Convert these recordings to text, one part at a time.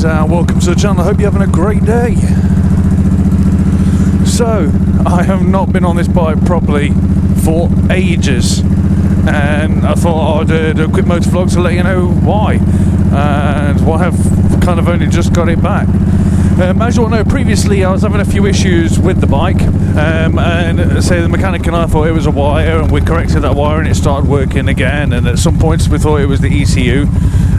guys, and welcome to the channel. I hope you're having a great day. So, I have not been on this bike properly for ages, and I thought I'd do a quick motor vlog to let you know why, and I have kind of only just got it back. As you all know, previously I was having a few issues with the bike, and say the mechanic and I thought it was a wire, and we corrected that wire and it started working again, and at some points we thought it was the ECU,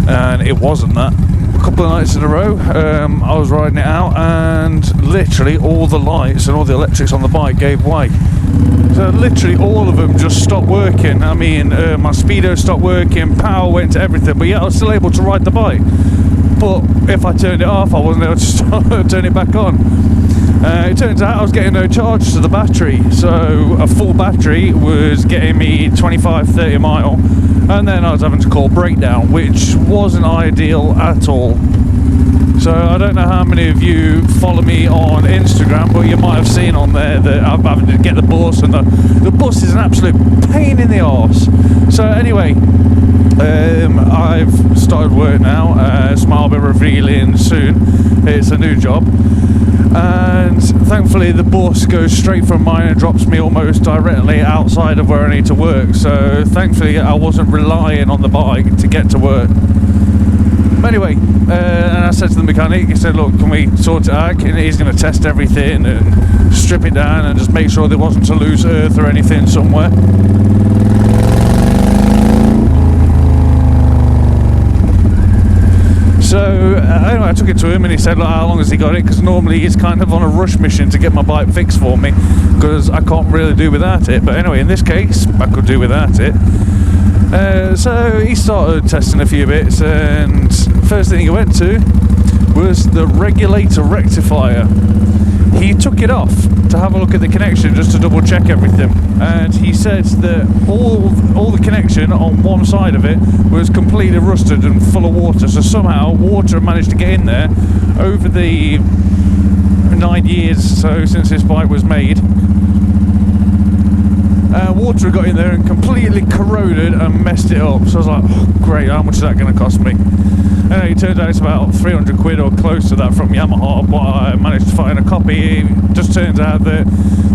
and it wasn't that. A couple of nights in a row, I was riding it out, and literally all the lights and all the electrics on the bike gave way. So literally all of them just stopped working. I mean, my speedo stopped working, power went to everything, but yeah, I was still able to ride the bike. But if I turned it off, I wasn't able to turn it back on. It turns out I was getting no charge to the battery, so a full battery was getting me 25-30 mile, and then I was having to call breakdown, which wasn't ideal at all. So I don't know how many of you follow me on Instagram, but you might have seen on there that I'm having to get the bus, and the bus is an absolute pain in the arse. So anyway, I've started work now. Smile will be revealing soon. It's a new job, and thankfully the bus goes straight from mine and drops me almost directly outside of where I need to work. So thankfully I wasn't relying on the bike to get to work. But anyway, and I said to the mechanic, he said, look, can we sort it out? And he's going to test everything and strip it down and just make sure there wasn't a loose earth or anything somewhere. So anyway, I took it to him and he said, look, how long has he got it? Because normally he's kind of on a rush mission to get my bike fixed for me, because I can't really do without it. But anyway, in this case, I could do without it. So he started testing a few bits, and first thing he went to was the regulator rectifier. He took it off to have a look at the connection, just to double check everything, and he said that all the connection on one side of it was completely rusted and full of water. So somehow water managed to get in there over the 9 years so since this bike was made. Water got in there and completely corroded and messed it up. So I was like, oh, great, how much is that going to cost me? And it turned out it's about 300 quid or close to that from Yamaha, but I managed to find a copy. It just turns out that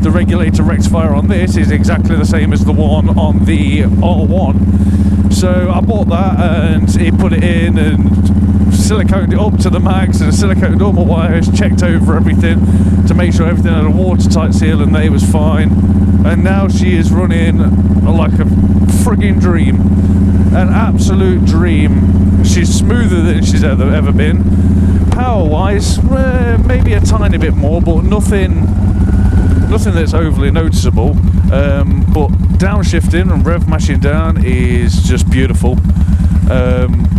the regulator rectifier on this is exactly the same as the one on the R1. So I bought that, and he put it in and siliconed it up to the max, and siliconed all my wires, checked over everything to make sure everything had a watertight seal and that it was fine. And now she is running like a frigging dream, an absolute dream. She's smoother than she's ever been. Power wise, maybe a tiny bit more, but nothing that's overly noticeable. But downshifting and rev mashing down is just beautiful.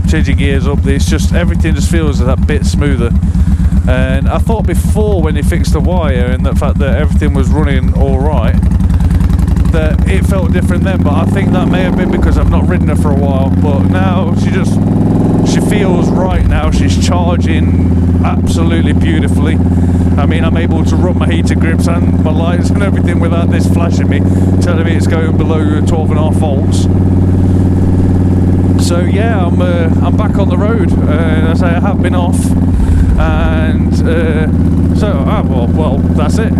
Changing gears up, it's just everything just feels that bit smoother. And I thought before, when he fixed the wire and the fact that everything was running all right, that it felt different then, but I think that may have been because I've not ridden her for a while. But now she feels right now. She's charging absolutely beautifully. I mean, I'm able to run my heater grips and my lights and everything without this flashing me, telling me it's going below 12.5 volts. So yeah, I'm back on the road. As I have been off, and well, that's it.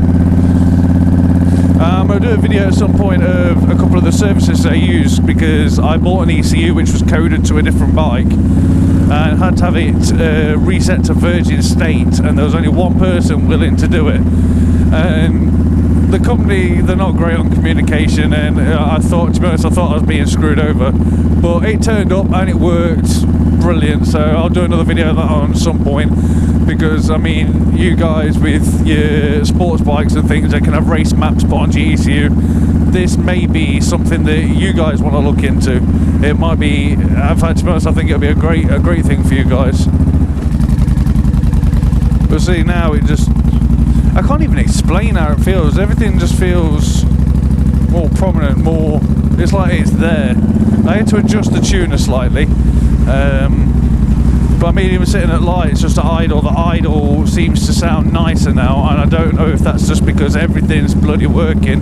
I'm going to do a video at some point of a couple of the services that I use, because I bought an ECU which was coded to a different bike and had to have it reset to virgin state, and there was only one person willing to do it. And the company, they're not great on communication, and to be honest, I thought I was being screwed over. But it turned up and it worked brilliant, so I'll do another video of that on some point. Because I mean, you guys with your sports bikes and things that can have race maps put onto your ECU, this may be something that you guys want to look into. It might be, in fact, to be honest, I think it'll be a great thing for you guys. But see, now it just, I can't even explain how it feels. Everything just feels more prominent, more, it's like it's there. I had to adjust the tuner slightly. But I mean, even sitting at light, it's just the idle seems to sound nicer now, and I don't know if that's just because everything's bloody working.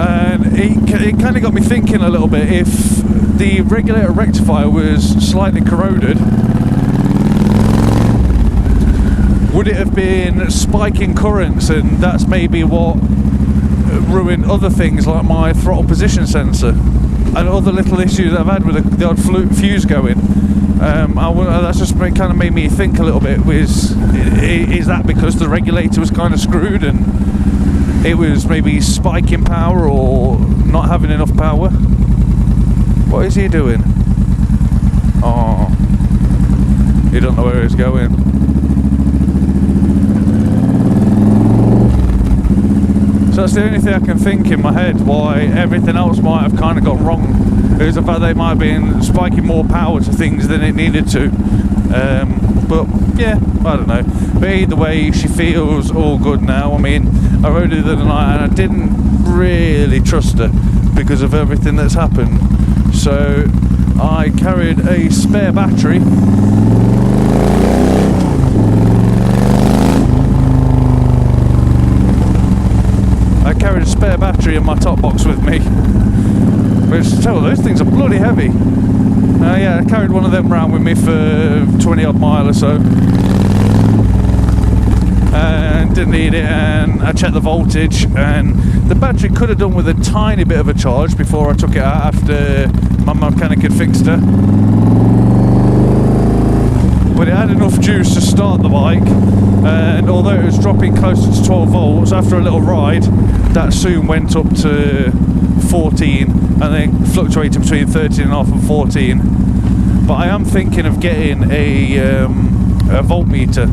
And it kind of got me thinking a little bit, if the regulator rectifier was slightly corroded, would it have been spiking currents, and that's maybe what ruined other things like my throttle position sensor and other little issues that I've had with the odd fuse going. That's just kind of made me think a little bit. Is that because the regulator was kind of screwed and it was maybe spiking power or not having enough power? What is he doing? Oh, he don't know where he's going. So that's the only thing I can think in my head why everything else might have kind of gone wrong. Is the fact they might have been spiking more power to things than it needed to. But yeah, I don't know. But either way, she feels all good now. I mean, I rode her the other night and I didn't really trust her because of everything that's happened. So I carried a spare battery. I carried a spare battery in my top box with me. Which, tell those things are bloody heavy. Yeah, I carried one of them around with me for 20 odd mile or so. And didn't need it, and I checked the voltage, and the battery could have done with a tiny bit of a charge before I took it out after my mechanic had fixed her. But it had enough juice to start the bike, and although it was dropping closer to 12 volts, after a little ride, that soon went up to 14, and then fluctuated between 13.5 and 14. But I am thinking of getting a voltmeter,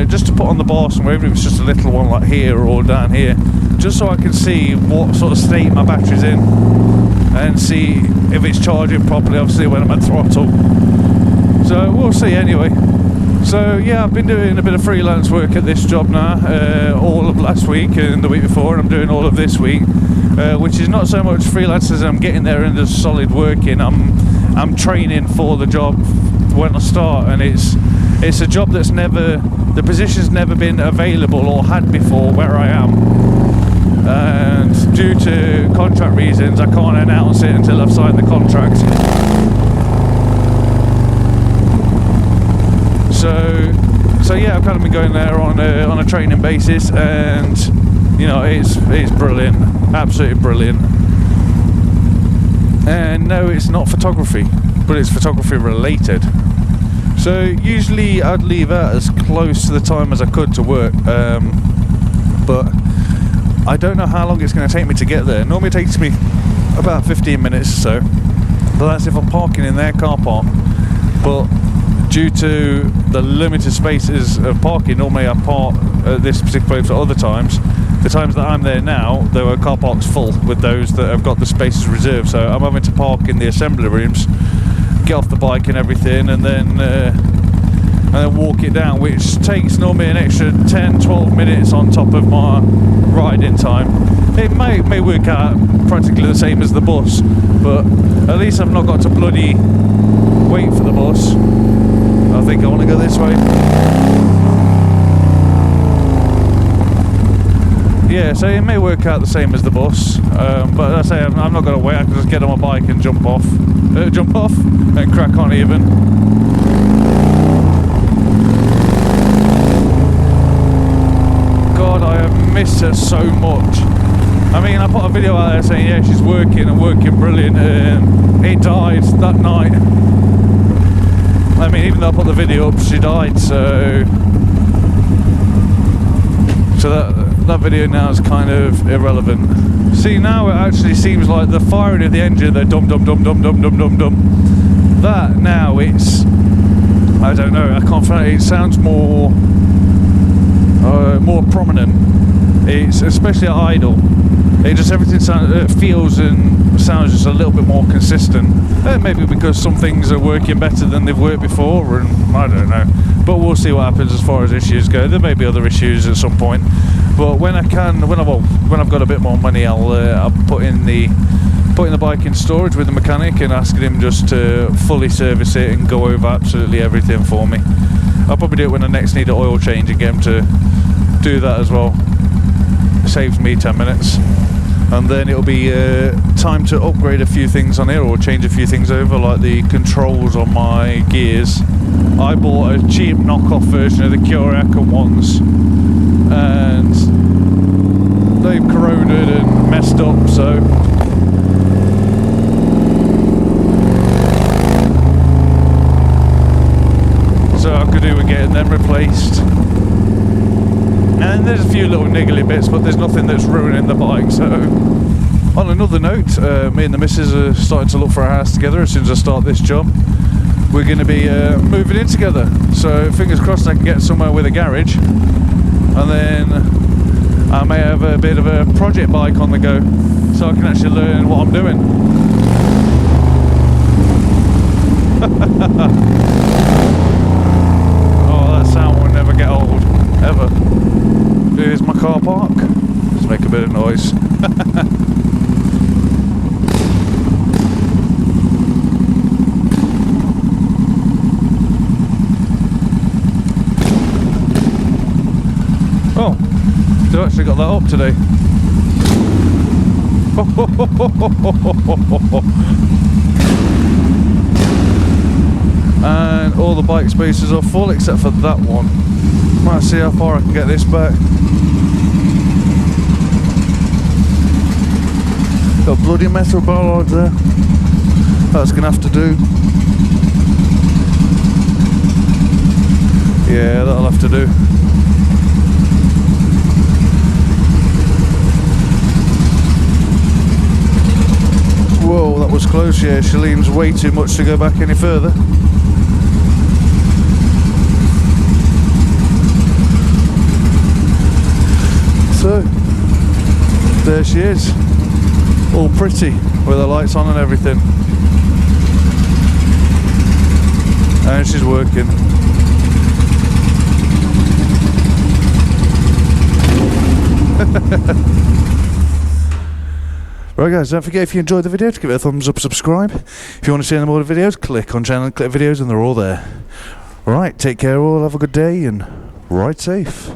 just to put on the bar somewhere, even if it's just a little one like here or down here, just so I can see what sort of state my battery's in, and see if it's charging properly, obviously when I'm at throttle. So we'll see anyway. So yeah, I've been doing a bit of freelance work at this job now, all of last week and the week before, and I'm doing all of this week, which is not so much freelance as I'm getting there and just solid working. I'm training for the job when I start, and it's a job that's the position's never been available or had before where I am, and due to contract reasons I can't announce it until I've signed the contract. So yeah, I've kind of been going there on a training basis, and you know, it's brilliant, absolutely brilliant. And no, it's not photography, but it's photography related. So usually I'd leave out as close to the time as I could to work, but I don't know how long it's going to take me to get there. Normally it takes me about 15 minutes or so, but that's if I'm parking in their car park. But due to the limited spaces of parking, normally I park at this particular place at other times. The times that I'm there now, there were car parks full with those that have got the spaces reserved, so I'm having to park in the assembly rooms, get off the bike and everything, and then walk it down, which takes normally an extra 10-12 minutes on top of my riding time. It may work out practically the same as the bus, but at least I've not got to bloody wait for the bus. I think I want to go this way. Yeah, so it may work out the same as the bus, but I say I'm not going to wait. I can just get on my bike and jump off and crack on even. God, I have missed her so much. I mean, I put a video out there saying, yeah, she's working and working brilliant, and it died that night. I mean, even though I put the video up, she died, so that video now is kind of irrelevant. See, now it actually seems like the firing of the engine, the dum dum dum dum dum dum dum dum. That now it's, I don't know, I can't find it. It sounds more prominent. It's especially at idle. It just everything feels and sounds just a little bit more consistent. Maybe because some things are working better than they've worked before, and I don't know. But we'll see what happens as far as issues go. There may be other issues at some point. But when I've got a bit more money, I'll put the bike in storage with the mechanic and asking him just to fully service it and go over absolutely everything for me. I'll probably do it when I next need an oil change and get him to do that as well. It saves me 10 minutes. and then it'll be time to upgrade a few things on here or change a few things over, like the controls on my gears. I bought a cheap knockoff version of the Kyoraka ones, and they've corroded and messed up, so I could do with getting them replaced. And there's a few little niggly bits, but there's nothing that's ruining the bike. So on another note, me and the missus are starting to look for a house together. As soon as I start this job, we're going to be moving in together, so fingers crossed I can get somewhere with a garage, and then I may have a bit of a project bike on the go, so I can actually learn what I'm doing. Oh, that sound will never get old, ever. Here's my car park. Let's make a bit of noise. Oh, they've actually got that up today. And all the bike spaces are full except for that one. Might see how far I can get this back. Got a bloody metal bollard there. That's gonna have to do. Yeah, that'll have to do. Whoa, that was close. Yeah, Shaleem's way too much to go back any further. So, there she is. All pretty, with the lights on and everything. And she's working. Right guys, don't forget, if you enjoyed the video, to give it a thumbs up, subscribe. If you want to see any more videos, click on channel and click videos and they're all there. Right, take care all, have a good day and ride safe.